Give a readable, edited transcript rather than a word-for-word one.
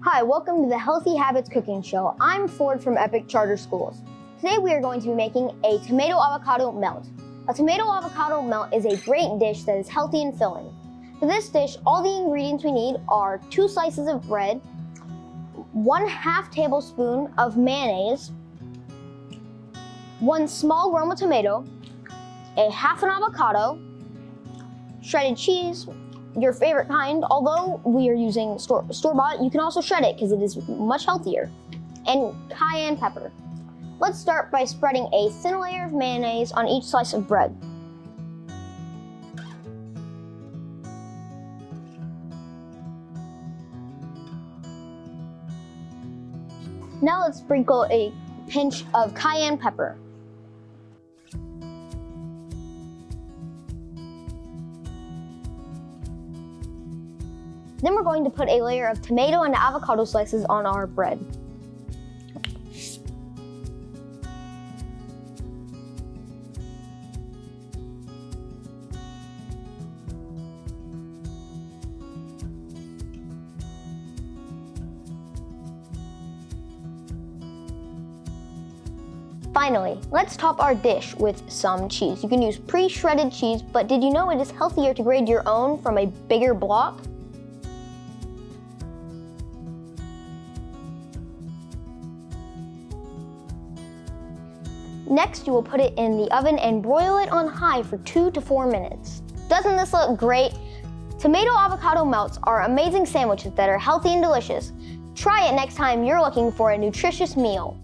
Hi, welcome to the Healthy Habits Cooking Show. I'm Ford from Epic Charter Schools. Today we are going to be making a tomato avocado melt. A tomato avocado melt is a great dish that is healthy and filling. For this dish, all the ingredients we need are 2 slices of bread, 1/2 tablespoon of mayonnaise, 1 small Roma tomato, a half an avocado, shredded cheese, your favorite kind, although we are using store-bought, you can also shred it because it is much healthier, and cayenne pepper. Let's start by spreading a thin layer of mayonnaise on each slice of bread. Now let's sprinkle a pinch of cayenne pepper. Then we're going to put a layer of tomato and avocado slices on our bread. Finally, let's top our dish with some cheese. You can use pre-shredded cheese, but did you know it is healthier to grate your own from a bigger block? Next, you will put it in the oven and broil it on high for 2 to 4 minutes. Doesn't this look great? Tomato avocado melts are amazing sandwiches that are healthy and delicious. Try it next time you're looking for a nutritious meal.